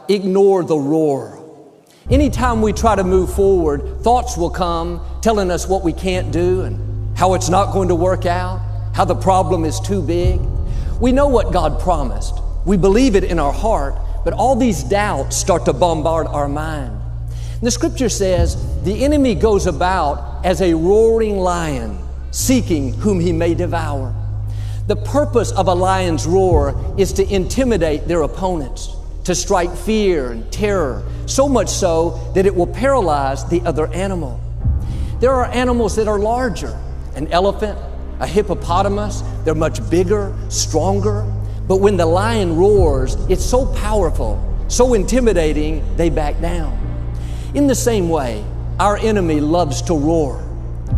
ignore the roar. Anytime we try to move forward, thoughts will come telling us what we can't do and how it's not going to work out, how the problem is too big. We know what God promised. We believe it in our heart, but all these doubts start to bombard our mind. And the scripture says, the enemy goes about as a roaring lion, seeking whom he may devour. The purpose of a lion's roar is to intimidate their opponents, to strike fear and terror, so much so that it will paralyze the other animal. There are animals that are larger, an elephant, a hippopotamus. They're much bigger, stronger. But when the lion roars, it's so powerful, so intimidating, they back down. In the same way, our enemy loves to roar,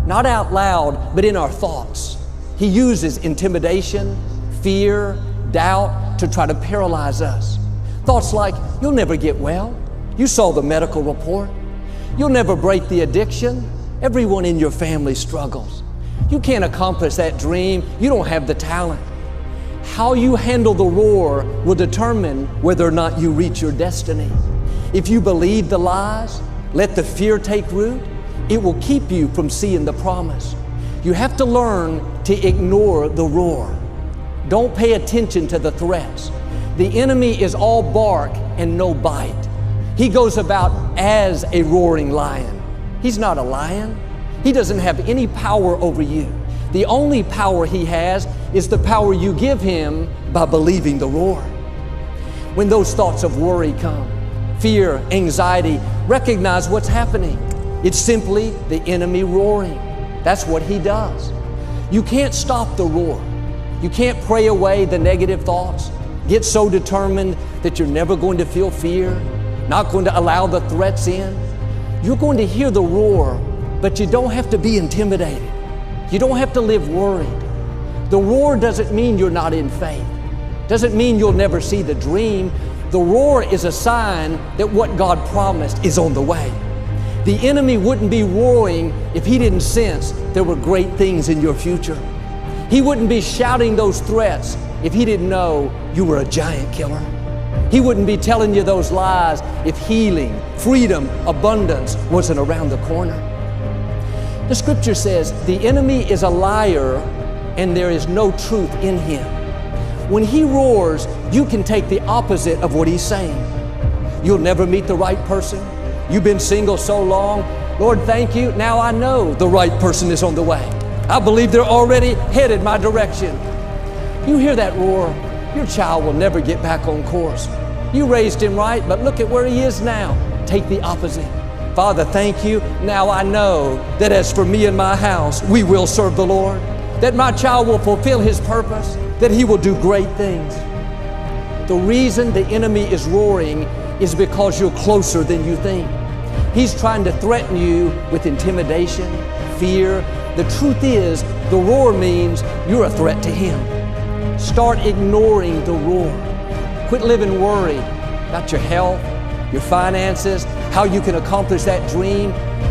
not out loud, but in our thoughts. He uses intimidation, fear, doubt to try to paralyze us. Thoughts like, you'll never get well. You saw the medical report. You'll never break the addiction. Everyone in your family struggles. You can't accomplish that dream. You don't have the talent. How you handle the roar will determine whether or not you reach your destiny. If you believe the lies, let the fear take root, it will keep you from seeing the promise. You have to learn to ignore the roar. Don't pay attention to the threats. The enemy is all bark and no bite. He goes about as a roaring lion. He's not a lion. He doesn't have any power over you. The only power he has is the power you give him by believing the roar. When those thoughts of worry come, fear, anxiety, recognize what's happening. It's simply the enemy roaring. That's what he does. You can't stop the roar. You can't pray away the negative thoughts. Get so determined that you're never going to feel fear, not going to allow the threats in. You're going to hear the roar, but you don't have to be intimidated. You don't have to live worried. The roar doesn't mean you're not in faith. Doesn't mean you'll never see the dream. The roar is a sign that what God promised is on the way. The enemy wouldn't be roaring if he didn't sense there were great things in your future. He wouldn't be shouting those threats if he didn't know you were a giant killer. He wouldn't be telling you those lies if healing, freedom, abundance wasn't around the corner. The scripture says the enemy is a liar and there is no truth in him. When he roars, you can take the opposite of what he's saying. You'll never meet the right person. You've been single so long. Lord, thank you. Now I know the right person is on the way. I believe they're already headed my direction. You hear that roar, your child will never get back on course. You raised him right, but look at where he is now. Take the opposite. Father, thank you. Now I know that as for me and my house, we will serve the Lord, that my child will fulfill his purpose, that he will do great things. The reason the enemy is roaring is because you're closer than you think. He's trying to threaten you with intimidation, fear. The truth is, the roar means you're a threat to him. Start ignoring the roar. Quit living worried about your health, your finances, how you can accomplish that dream.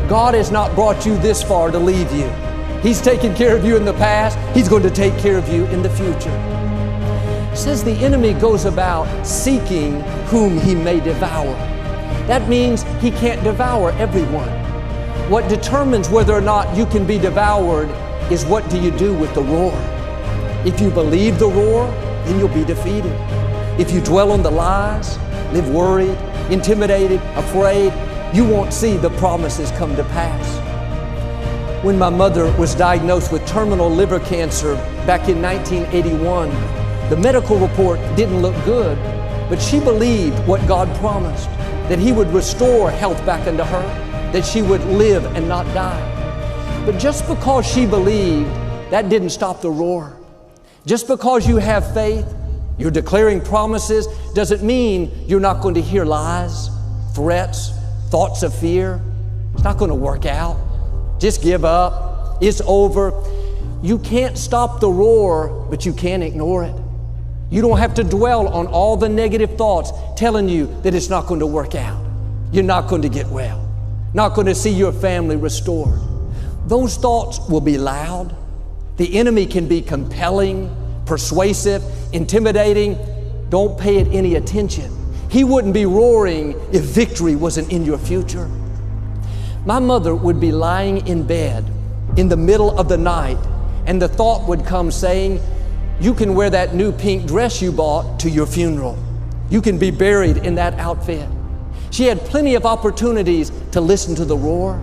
God has not brought you this far to leave you. He's taken care of you in the past. He's going to take care of you in the future. It says the enemy goes about seeking whom he may devour. That means he can't devour everyone. What determines whether or not you can be devoured is what do you do with the roar. If you believe the roar, then you'll be defeated. If you dwell on the lies, live worried, intimidated, afraid, you won't see the promises come to pass. When my mother was diagnosed with terminal liver cancer back in 1981, the medical report didn't look good, but she believed what God promised, that He would restore health back into her, that she would live and not die. But just because she believed, that didn't stop the roar. Just because you have faith, you're declaring promises, doesn't mean you're not going to hear lies, threats, thoughts of fear. It's not going to work out. Just give up. It's over. You can't stop the roar, but you can ignore it. You don't have to dwell on all the negative thoughts telling you that it's not going to work out. You're not going to get well. Not going to see your family restored. Those thoughts will be loud. The enemy can be compelling, persuasive, intimidating. Don't pay it any attention. He wouldn't be roaring if victory wasn't in your future. My mother would be lying in bed in the middle of the night, and the thought would come saying, you can wear that new pink dress you bought to your funeral. You can be buried in that outfit. She had plenty of opportunities to listen to the roar,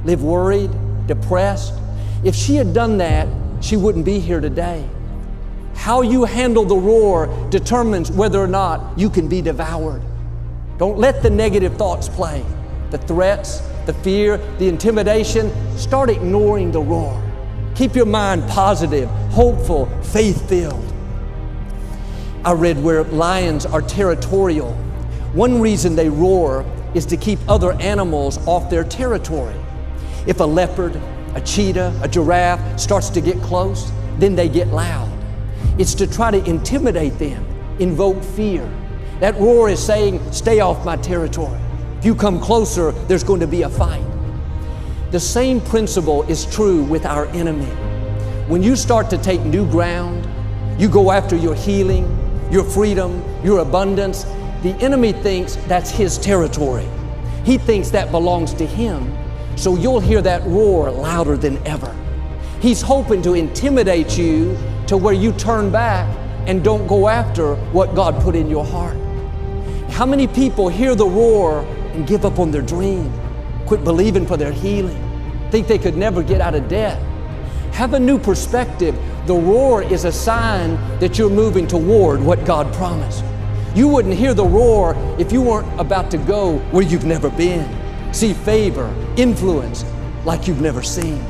live worried, depressed. If she had done that, she wouldn't be here today. How you handle the roar determines whether or not you can be devoured. Don't let the negative thoughts play. The threats, the fear, the intimidation, start ignoring the roar. Keep your mind positive, hopeful, faith-filled. I read where lions are territorial. One reason they roar is to keep other animals off their territory. If a leopard, a cheetah, a giraffe starts to get close, then they get loud. It's to try to intimidate them, invoke fear. That roar is saying, stay off my territory. If you come closer, there's going to be a fight. The same principle is true with our enemy. When you start to take new ground, you go after your healing, your freedom, your abundance, the enemy thinks that's his territory. He thinks that belongs to him, so you'll hear that roar louder than ever. He's hoping to intimidate you to where you turn back and don't go after what God put in your heart. How many people hear the roar and give up on their dream, quit believing for their healing, think they could never get out of debt? Have a new perspective. The roar is a sign that you're moving toward what God promised. You wouldn't hear the roar if you weren't about to go where you've never been. See favor, influence like you've never seen.